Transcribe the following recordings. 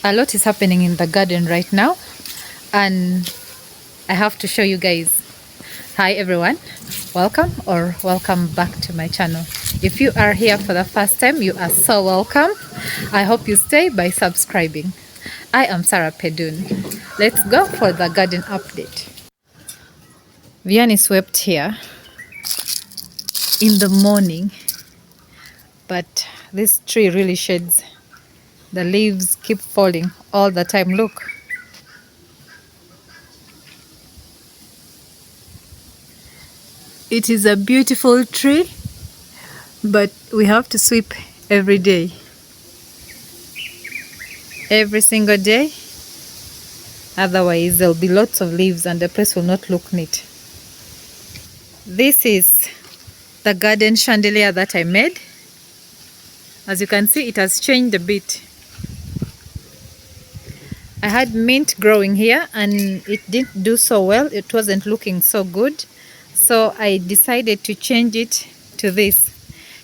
A lot is happening in the garden right now, and I have to show you guys. Hi everyone, welcome back to my channel. If you are here for the first time, you are so welcome. I hope you stay by subscribing. I am Sarah Pedun. Let's go for the garden update. Vianney swept here in the morning, but this tree really shades. The leaves keep falling all the time. Look. It is a beautiful tree, but we have to sweep every day. Every single day. Otherwise, there'll be lots of leaves and the place will not look neat. This is the garden chandelier that I made. As you can see, it has changed a bit. I had mint growing here and it didn't do so well. It wasn't looking so good. So I decided to change it to this.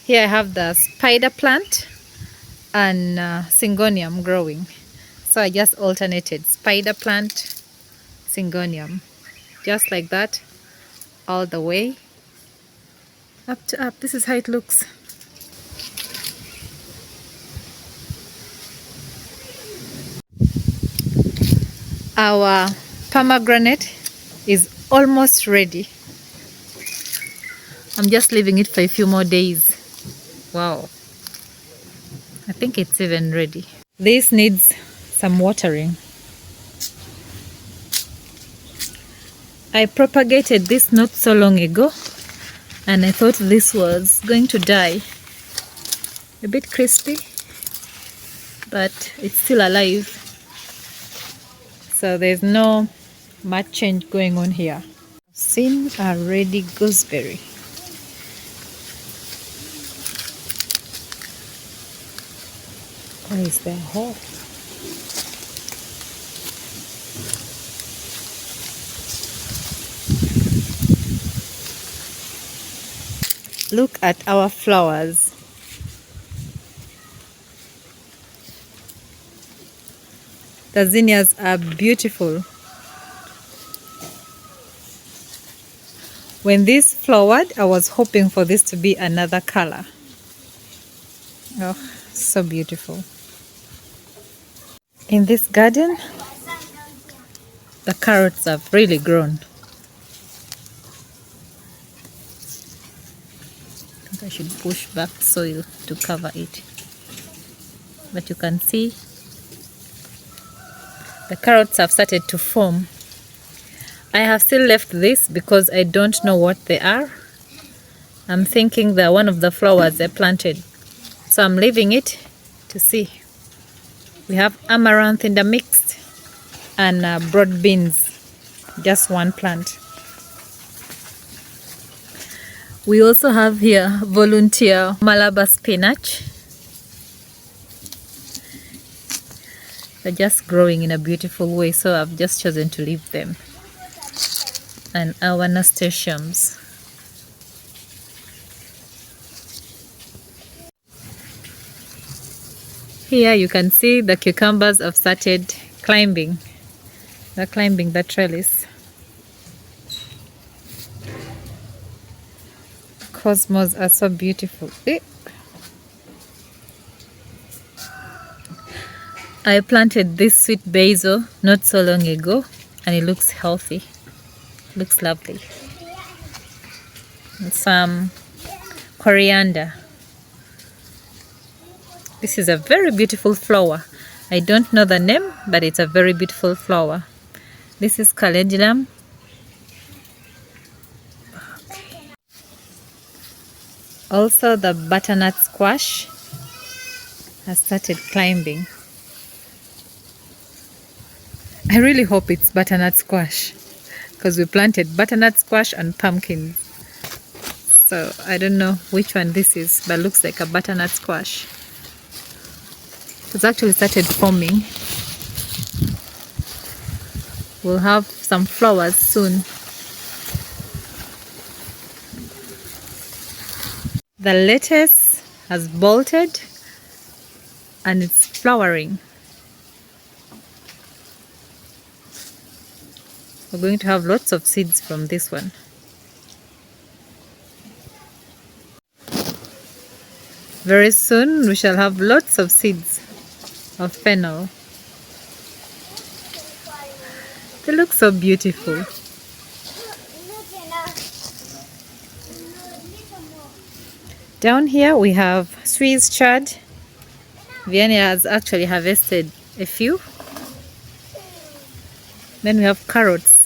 Here I have the spider plant and syngonium growing. So I just alternated spider plant, syngonium, just like that, all the way up to up. This is how it looks. Our pomegranate is almost ready. I'm just leaving it for a few more days. Wow, I think it's even ready. This needs some watering. I propagated this not so long ago and I thought this was going to die. A bit crispy, but it's still alive. So there's no much change going on here. I've seen a ready gooseberry. Why is there hole? Look at our flowers. The zinnias are beautiful. When this flowered, I was hoping for this to be another color. Oh, so beautiful. In this garden, the carrots have really grown. I think I should push back soil to cover it. But you can see the carrots have started to form. I have still left this because I don't know what they are. I'm thinking they're one of the flowers I planted. So I'm leaving it to see. We have amaranth in the mix and broad beans, just one plant. We also have here volunteer Malabar spinach. They're just growing in a beautiful way, so I've just chosen to leave them. And our nasturtiums. Here you can see the cucumbers have started climbing. They're climbing the trellis. Cosmos are so beautiful. I planted this sweet basil not so long ago and it looks healthy. Looks lovely. And some coriander. This is a very beautiful flower. I don't know the name, but it's a very beautiful flower. This is calendulum. Okay. Also the butternut squash has started climbing. I really hope it's butternut squash because we planted butternut squash and pumpkins. So I don't know which one this is, but looks like a butternut squash. It's actually started forming. We'll have some flowers soon. The lettuce has bolted and it's flowering. We're going to have lots of seeds from this one. Very soon we shall have lots of seeds of fennel. They look so beautiful. Down here we have Swiss chard. Vianney has actually harvested a few. Then we have carrots.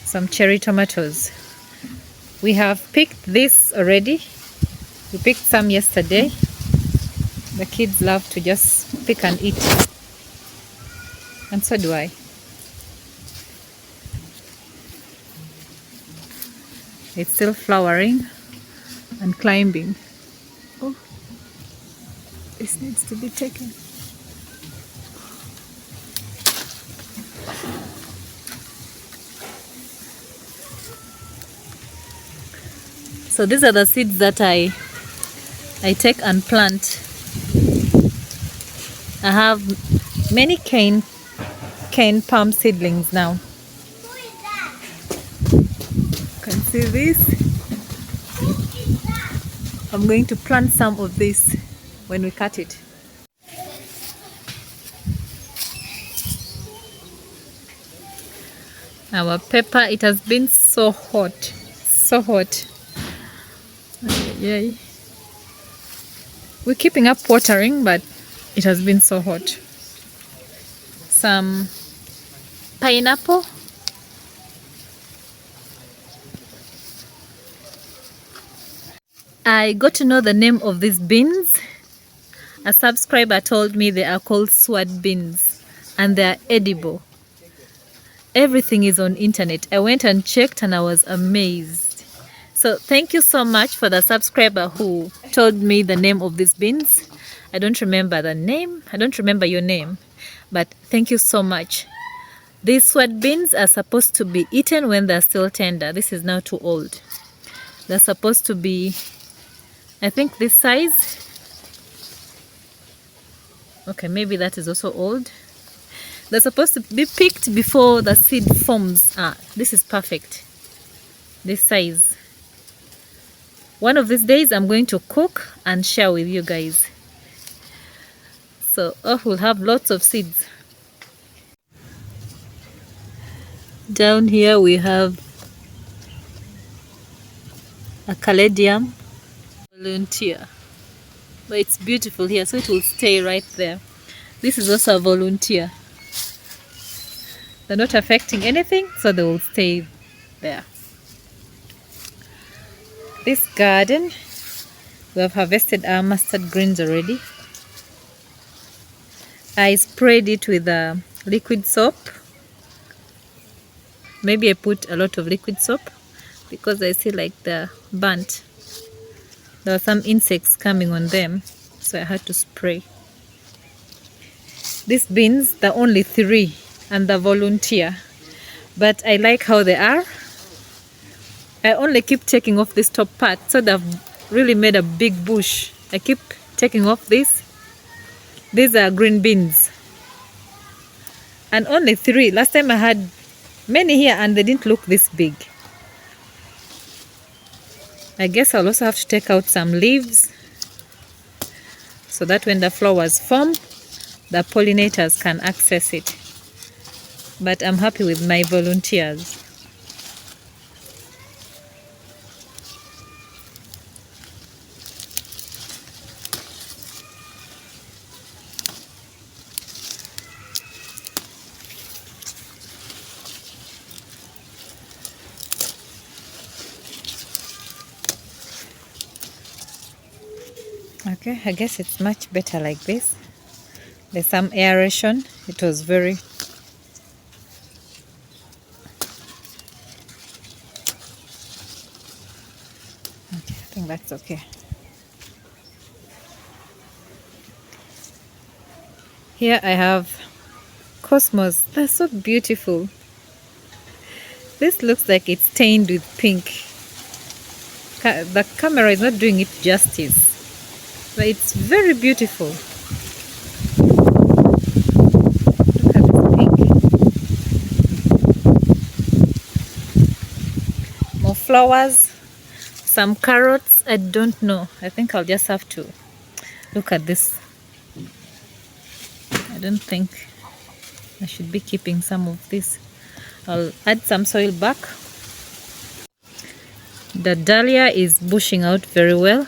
Some cherry tomatoes. We have picked this already. We picked some yesterday. The kids love to just pick and eat. And so do I. It's still flowering and climbing. Oh, this needs to be taken. So these are the seeds that I take and plant. I have many cane palm seedlings now. You can see this. I'm going to plant some of this when we cut it. Our pepper, it has been so hot, so hot. Yay. We're keeping up watering, but it has been so hot. Some pineapple. I got to know the name of these beans. A subscriber told me they are called sword beans and they are edible. Everything is on internet. I went and checked and I was amazed. So thank you so much for the subscriber who told me the name of these beans. I don't remember the name. I don't remember your name, but thank you so much. These sword beans are supposed to be eaten when they're still tender. This is now too old. They're supposed to be, I think, this size. Okay, maybe that is also old. They're supposed to be picked before the seed forms. This is perfect. This size. One of these days I'm going to cook and share with you guys. So we'll have lots of seeds. Down here we have a caladium volunteer. But it's beautiful here, so it will stay right there. This is also a volunteer. They're not affecting anything, so they will stay there. This garden, we have harvested our mustard greens already. I sprayed it with a liquid soap. Maybe I put a lot of liquid soap because I see like they're burnt. There were some insects coming on them, so I had to spray. These beans, they're only 3 and the volunteer, but I like how they are. I only keep taking off this top part, so they've really made a big bush. I keep taking off this. These are green beans and only 3. Last time I had many here and they didn't look this big. I guess I'll also have to take out some leaves so that when the flowers form, the pollinators can access it. But I'm happy with my volunteers. Okay, I guess it's much better like this. There's some aeration. It was very... Okay, I think that's okay. Here I have cosmos. They're so beautiful. This looks like it's stained with pink. The camera is not doing it justice, but it's very beautiful. more flowers, some carrots. I don't know. I think I'll just have to look at this. I don't think I should be keeping some of this. I'll add some soil back. The dahlia is bushing out very well.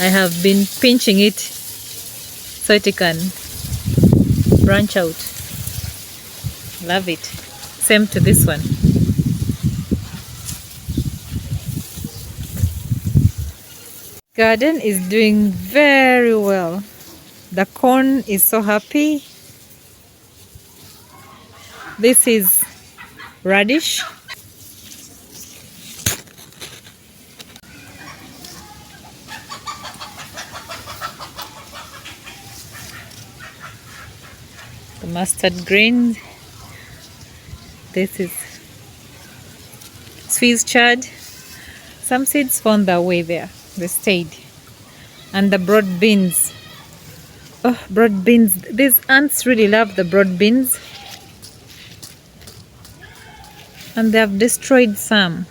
I have been pinching it so it can branch out. Love it. Same to this one. Garden is doing very well. The corn is so happy. This is radish. The mustard green. This is Swiss chard. Some seeds found their way there. They stayed. And the broad beans. Oh, broad beans. These ants really love the broad beans. And they have destroyed some.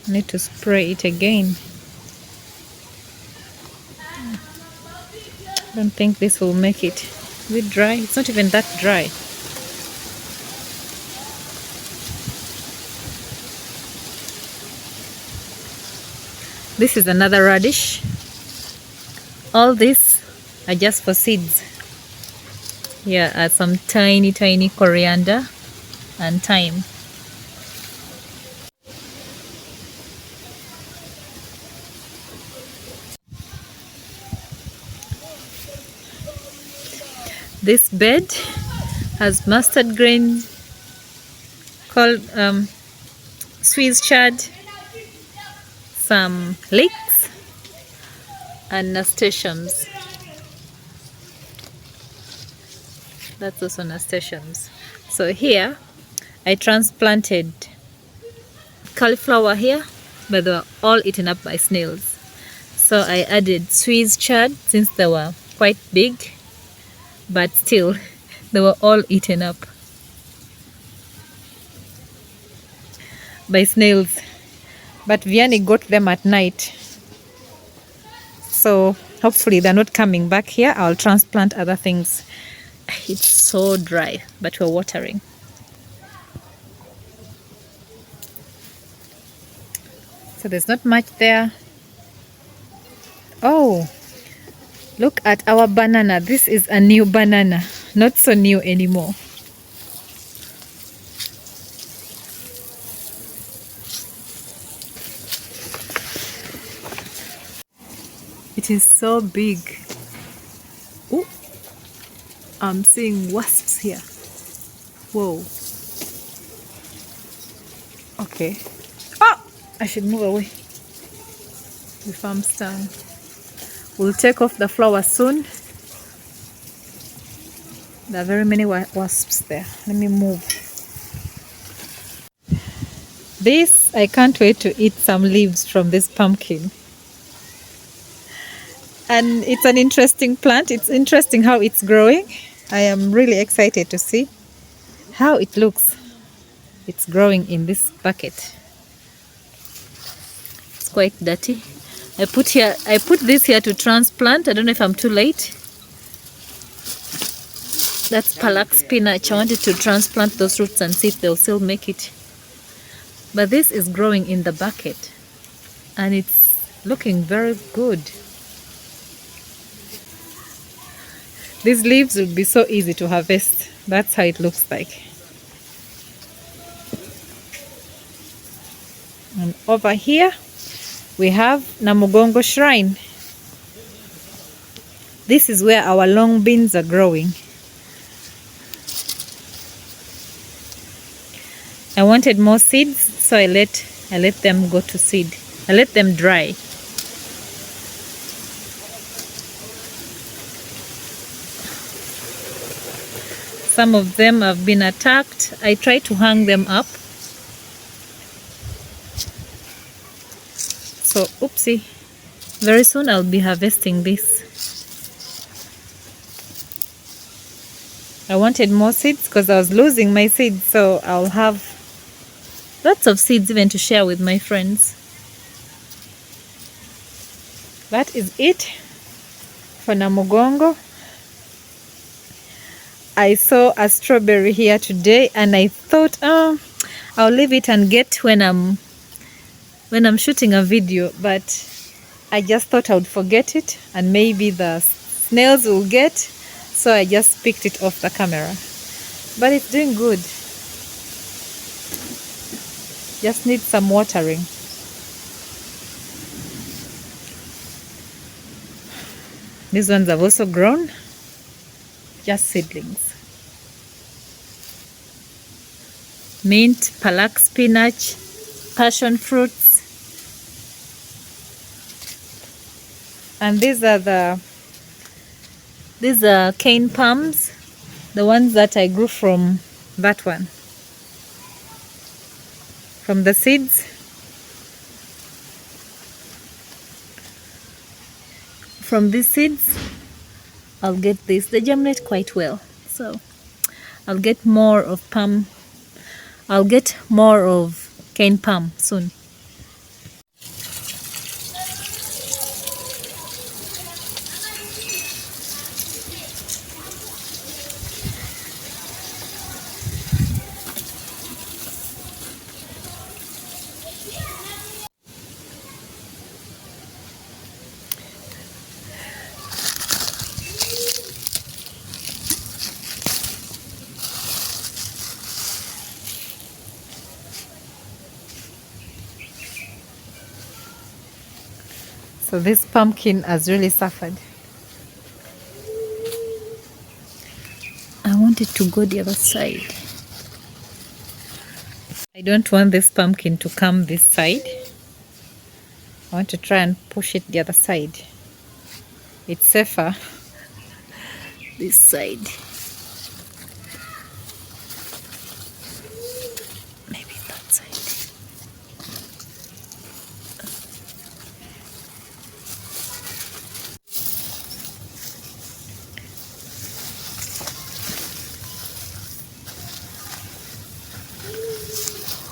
I need to spray it again. I don't think this will make it. Is it dry? It's not even that dry. This is another radish. All these are just for seeds. Here are some tiny coriander and thyme. This bed has mustard green called Swiss chard, some leeks and nasturtiums. That's also nasturtiums. So here I transplanted cauliflower here, but they were all eaten up by snails. So I added Swiss chard since they were quite big, but still they were all eaten up by snails. But Vianney got them at night, so hopefully they're not coming back here. I'll transplant other things. It's so dry, but we're watering. So there's not much there. Oh, look at our banana. This is a new banana, not so new anymore. It is so big. Oh, I'm seeing wasps here. Whoa. Okay. Oh, I should move away. The farm stand. We'll take off the flowers soon. There are very many wasps there. Let me move. This, I can't wait to eat some leaves from this pumpkin. And it's an interesting plant. It's interesting how it's growing. I am really excited to see how it looks. It's growing in this bucket. It's quite dirty. I put this here to transplant. I don't know if I'm too late. That's palak spinach. I wanted to transplant those roots and see if they'll still make it. But this is growing in the bucket and it's looking very good. These leaves will be so easy to harvest. That's how it looks like. And over here we have Namugongo Shrine. This is where our long beans are growing. I wanted more seeds, so I let them go to seed. I let them dry. Some of them have been attacked. I try to hang them up. So, oopsie. Very soon I'll be harvesting this. I wanted more seeds because I was losing my seeds, so I'll have Lots of seeds even to share with my friends. That is it for Namugongo. I saw a strawberry here today and I thought, oh, I'll leave it and get when I'm shooting a video, but I just thought I would forget it and maybe the snails will get, so I just picked it off the camera. But it's doing good. Just need some watering. These ones have also grown, just seedlings. Mint, palak spinach, passion fruits. And these are cane palms, the ones that I grew from that one. From the seeds. From these seeds, I'll get this. They germinate quite well. So I'll get more of palm. I'll get more of cane palm soon. So this pumpkin has really suffered. I want it to go the other side. I don't want this pumpkin to come this side. I want to try and push it the other side. It's safer this side. Maybe that side.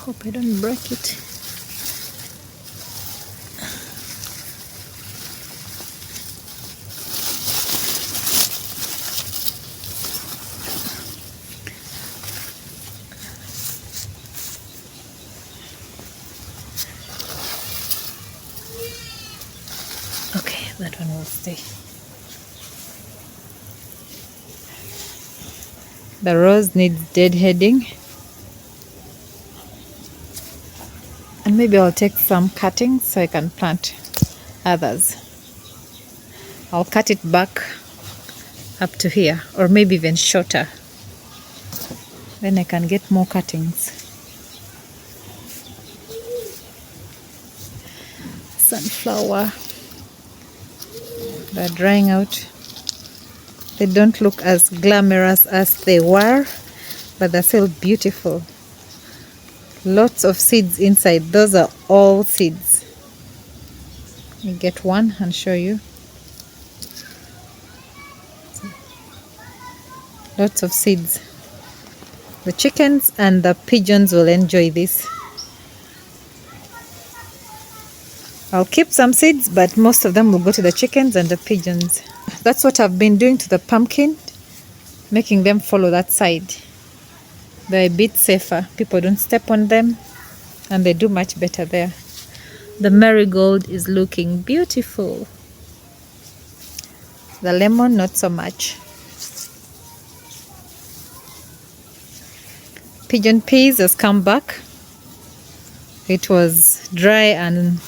Hope I don't break it. Okay, that one will stay. The rose needs deadheading. And maybe I'll take some cuttings so I can plant others. I'll cut it back up to here, or maybe even shorter. Then I can get more cuttings. Sunflower. They're drying out. They don't look as glamorous as they were, but they're still beautiful. Lots of seeds inside. Those are all seeds. Let me get one and show you. Lots of seeds. The chickens and the pigeons will enjoy this. I'll keep some seeds, but most of them will go to the chickens and the pigeons. That's what I've been doing to the pumpkin, making them follow that side. They're a bit safer. People don't step on them and they do much better there. The marigold is looking beautiful. The lemon, not so much. Pigeon peas has come back. It was dry and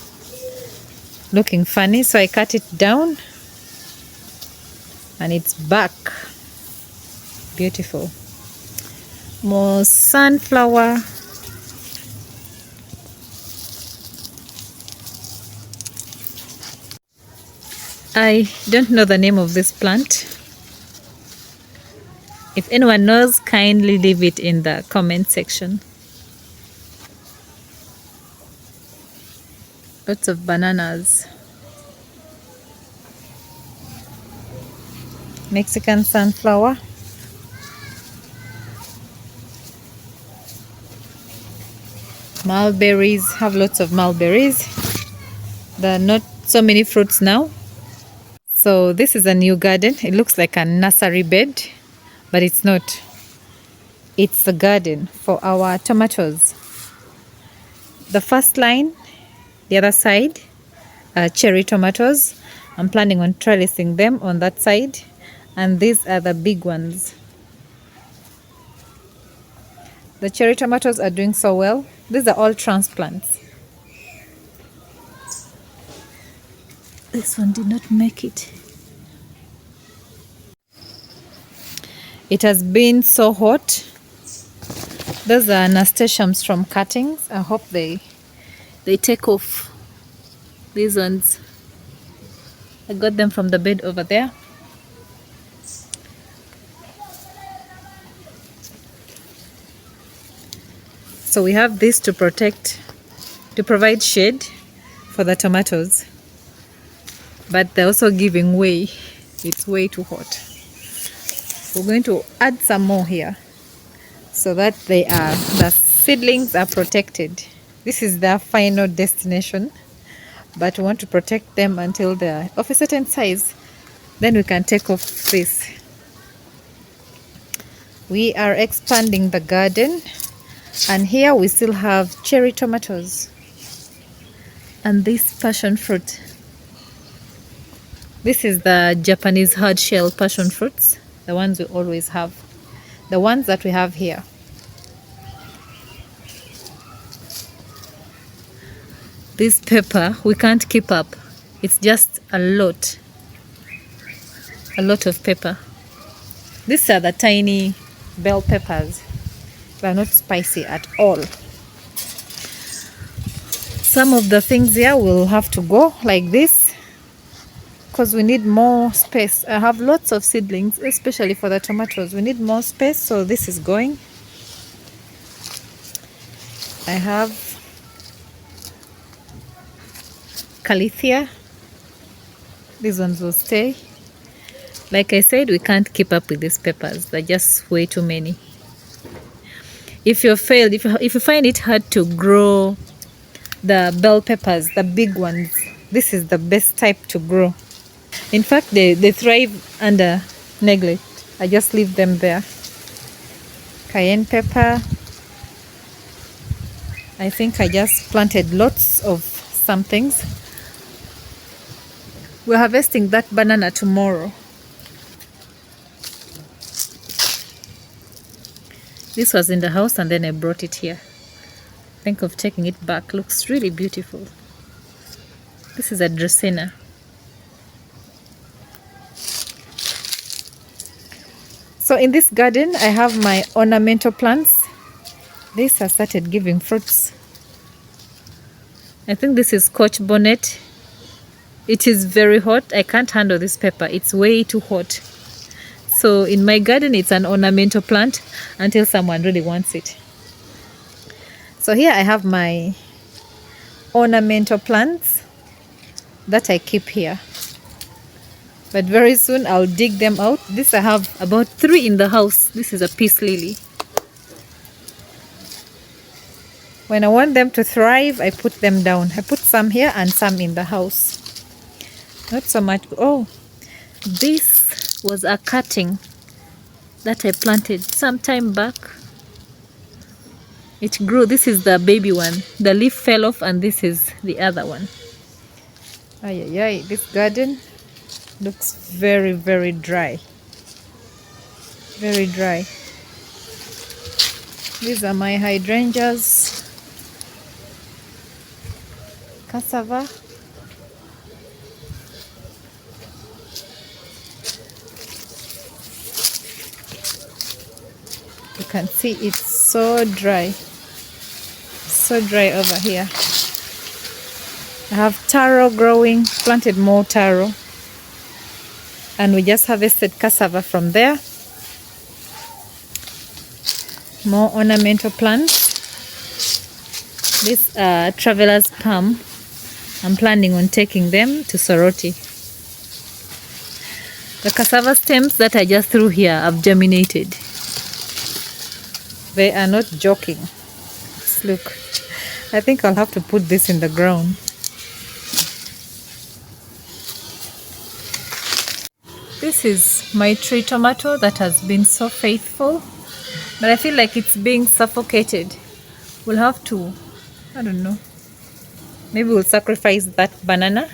looking funny, so I cut it down and it's back. Beautiful. More sunflower. I don't know the name of this plant. If anyone knows, kindly leave it in the comment section. Lots of bananas. Mexican sunflower. Mulberries, have lots of mulberries. There are not so many fruits now. So this is a new garden. It looks like a nursery bed, but it's not. It's a garden for our tomatoes. The first line, the other side, cherry tomatoes. I'm planning on trellising them on that side, and these are the big ones. The cherry tomatoes are doing so well. These are all transplants. This one did not make it. It has been so hot. Those are nasturtiums from cuttings. I hope they take off. These ones, I got them from the bed over there. So we have this to provide shade for the tomatoes, but they're also giving way. It's way too hot. We're going to add some more here so that the seedlings are protected. This is their final destination, but we want to protect them until they're of a certain size. Then we can take off this. We are expanding the garden, and here we still have cherry tomatoes and this passion fruit. This is the Japanese hard shell passion fruits, the ones we always have, the ones that we have here. This pepper, we can't keep up. It's just a lot of pepper. These are the tiny bell peppers. They are not spicy at all. Some of the things here will have to go like this because we need more space. I have lots of seedlings, especially for the tomatoes. We need more space, so this is going. I have Calathea. These ones will stay. Like I said, we can't keep up with these peppers. They're just way too many. If you find it hard to grow the bell peppers, the big ones, this is the best type to grow. In fact, they thrive under neglect. I just leave them there. Cayenne pepper. I think I just planted lots of some things. We're harvesting that banana tomorrow. This was in the house and then I brought it here. Think of taking it back. Looks really beautiful. This is a Dracaena. So in this garden, I have my ornamental plants. These have started giving fruits. I think this is Scotch bonnet. It is very hot. I can't handle this pepper. It's way too hot. So in my garden, it's an ornamental plant until someone really wants it. So here I have my ornamental plants that I keep here. But very soon I'll dig them out. This I have about 3 in the house. This is a peace lily. When I want them to thrive, I put them down. I put some here and some in the house. Not so much. Oh, this was a cutting that I planted some time back. It grew. This is the baby one. The leaf fell off and this is the other one. Ay, ay, ay. This garden looks very, very dry. Very dry. These are my hydrangeas. Cassava. You can see it's so dry. So dry over here. I have taro growing, planted more taro. And we just harvested cassava from there. More ornamental plants. This traveler's palm. I'm planning on taking them to Soroti. The cassava stems that I just threw here have germinated. They are not joking. Let's look. I think I'll have to put this in the ground. This is my tree tomato that has been so faithful, but I feel like it's being suffocated. We'll have to, I don't know, maybe we'll sacrifice that banana.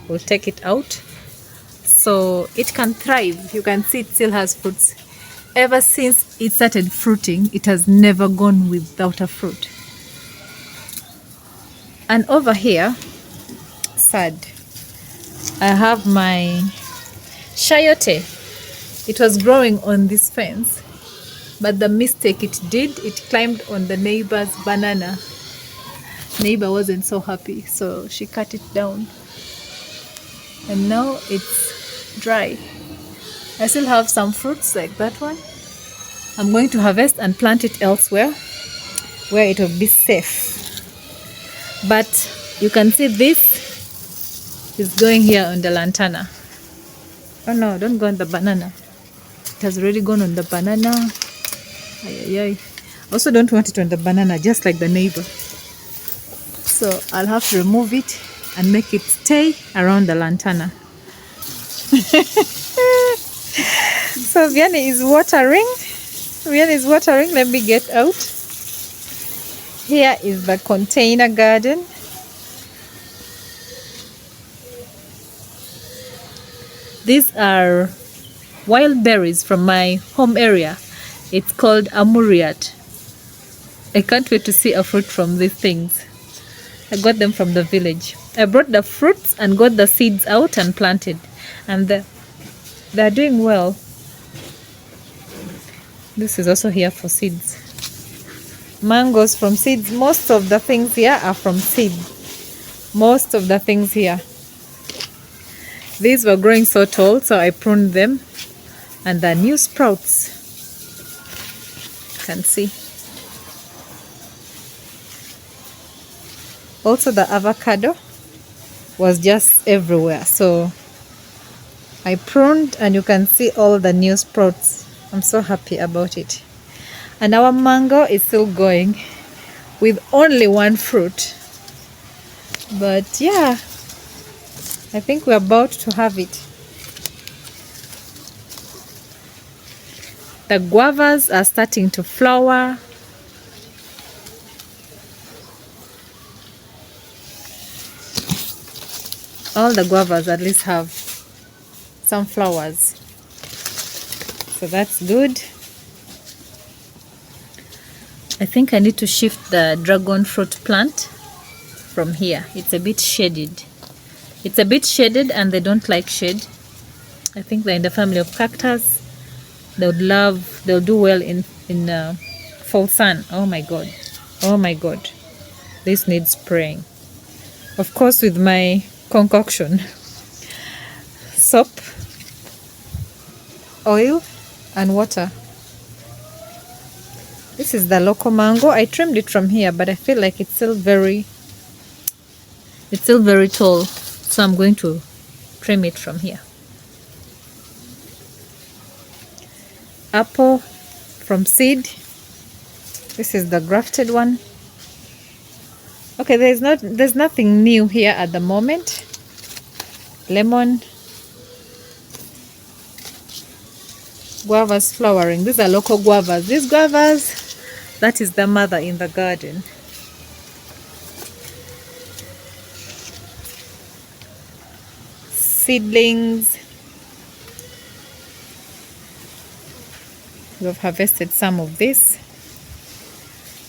We'll take it out so it can thrive. You can see it still has fruits. Ever since it started fruiting, it has never gone without a fruit. And over here, sad, I have my chayote. It was growing on this fence, but the mistake it did, it climbed on the neighbor's banana. Neighbor wasn't so happy, so she cut it down. And now it's dry. I still have some fruits like that one. I'm going to harvest and plant it elsewhere where it will be safe. But you can see this is going here on the lantana. Oh no, don't go on the banana. It has already gone on the banana. Ay, ay, ay. Also don't want it on the banana, just like the neighbor. So I'll have to remove it and make it stay around the lantana. So Vianney is watering. Vianney is watering. Let me get out. Here is the container garden. These are wild berries from my home area. It's called amuriat. I can't wait to see a fruit from these things. I got them from the village. I brought the fruits and got the seeds out and planted. And they're doing well. This is also here for seeds. Mangoes from seeds. Most of the things here are from seeds. Most of the things here. These were growing so tall, so I pruned them. And the new sprouts. You can see. Also the avocado was just everywhere. So I pruned and you can see all the new sprouts. I'm so happy about it. And our mango is still going with only one fruit. But yeah, I think we're about to have it. The guavas are starting to flower. All the guavas at least have some flowers. So that's good. I think I need to shift the dragon fruit plant from here. It's a bit shaded. It's a bit shaded and they don't like shade. I think they're in the family of cactus. They'll do well in full sun. Oh my god. Oh my god. This needs spraying. Of course with my concoction. Soap, oil and water. This is the local mango. I trimmed it from here, but I feel like it's still very tall. So I'm going to trim it from here. Apple from seed. This is the grafted one. Okay, there's nothing new here at the moment. Lemon. Guavas flowering. These are local guavas. These guavas, that is the mother in the garden. Seedlings. We've harvested some of this.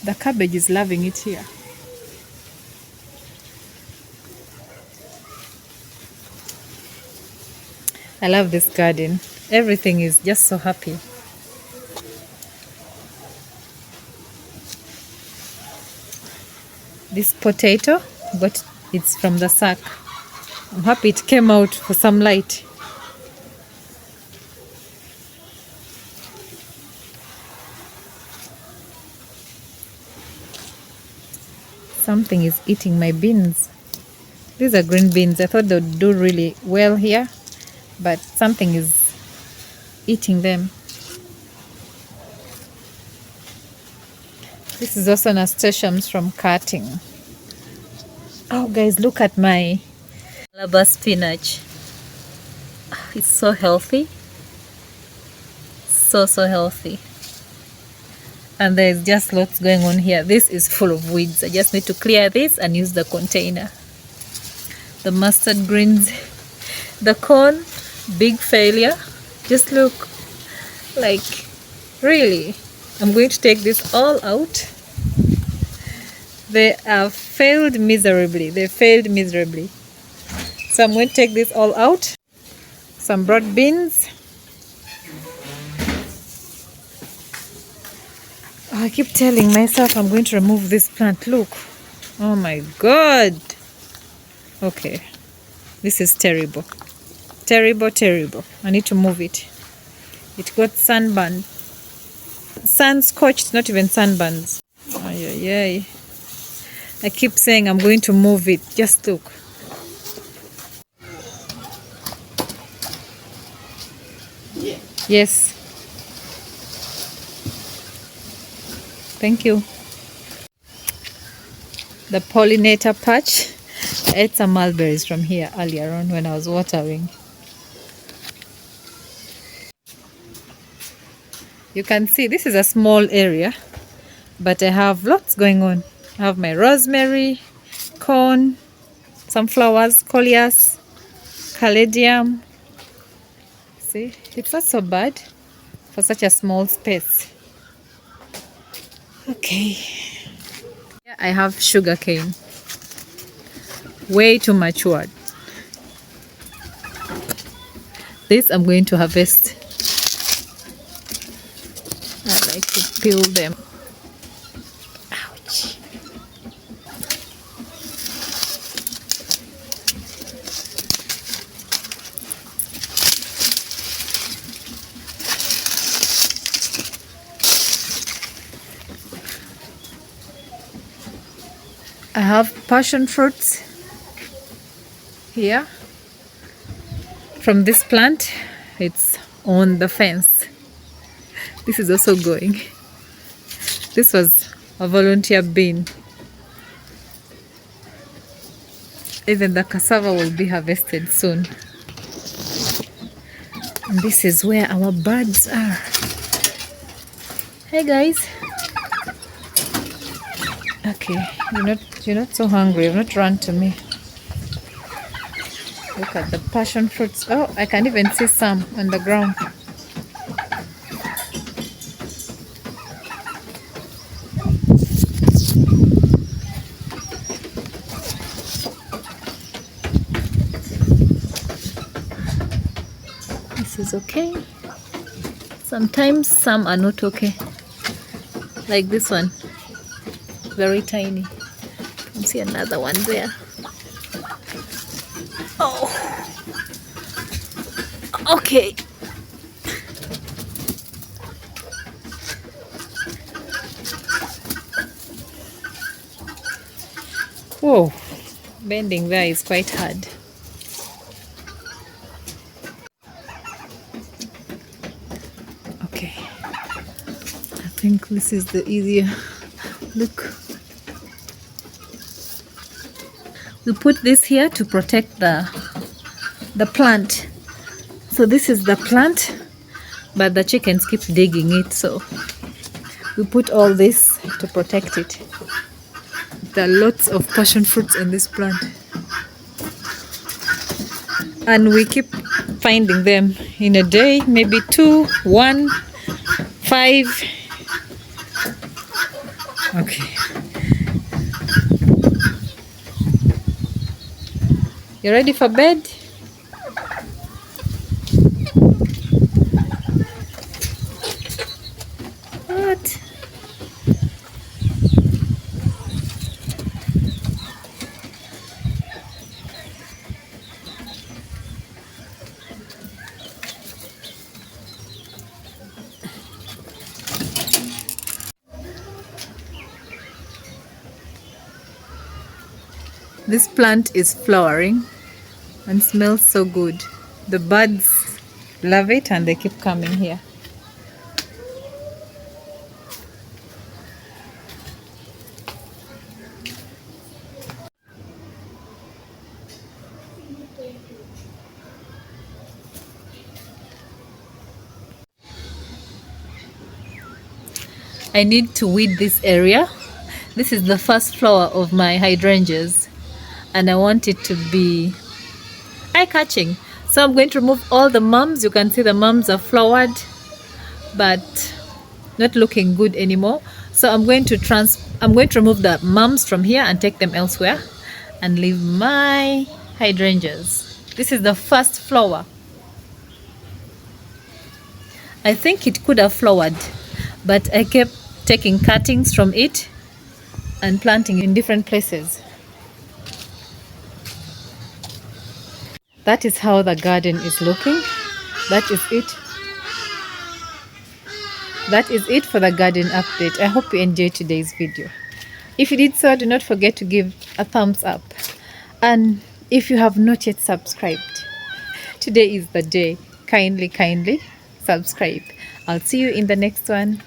The cabbage is loving it here. I love this garden. Everything is just so happy. This potato, but it's from the sack. I'm happy it came out for some light. Something is eating my beans. These are green beans. I thought they would do really well here, but something is eating them. This is also nasturtiums from cutting. Oh guys, look at my lava spinach. It's so healthy, so healthy. And there's just lots going on here. This is full of weeds. I just need to clear this and use the container. The mustard greens, the corn, big failure. Just look, like, really, I'm going to take this all out. They have failed miserably. They failed miserably. So I'm going to take this all out. Some broad beans. I keep telling myself I'm going to remove this plant. Look. Oh my god. Okay. This is terrible. Terrible, terrible. I need to move it. It got sunburned. Sun scorched, not even sunburns. Ay, ay, ay. I keep saying I'm going to move it. Just look. Yes. Thank you. The pollinator patch. I ate some mulberries from here earlier on when I was watering. You can see this is a small area, but I have lots going on. I have my rosemary, corn, some flowers, coleus, caladium. See, it's not so bad for such a small space. Okay. Here I have sugar cane. Way too matured. This I'm going to harvest. I like to peel them. Ouch. I have passion fruits here from this plant. It's on the fence. This is also going. This was a volunteer bin. Even the cassava will be harvested soon. And this is where our birds are. Hey guys. Okay, you're not so hungry. You've not run to me. Look at the passion fruits. Oh, I can even see some on the ground. This is okay. Sometimes some are not okay. Like this one. Very tiny. You can see another one there. Oh. Okay. Whoa. Bending there is quite hard. Okay. I think this is the easier. Look. We put this here to protect the plant. So this is the plant, but the chickens keep digging it, so we put all this to protect it. There are lots of passion fruits in this plant, and we keep finding them in a day, maybe 2, 1, 5. Okay. You ready for bed? What? This plant is flowering and smells so good. The birds love it and they keep coming here. I need to weed this area. This is the first flower of my hydrangeas, and I want it to be eye-catching. So I'm going to remove all the mums. You can see the mums are flowered, but not looking good anymore. So I'm going to remove the mums from here and take them elsewhere and leave my hydrangeas. This is the first flower. I think it could have flowered, but I kept taking cuttings from it and planting in different places. That is how the garden is looking. That is it. That is it for the garden update. I hope you enjoyed today's video. If you did so, do not forget to give a thumbs up. And if you have not yet subscribed, today is the day. Kindly subscribe. I'll see you in the next one.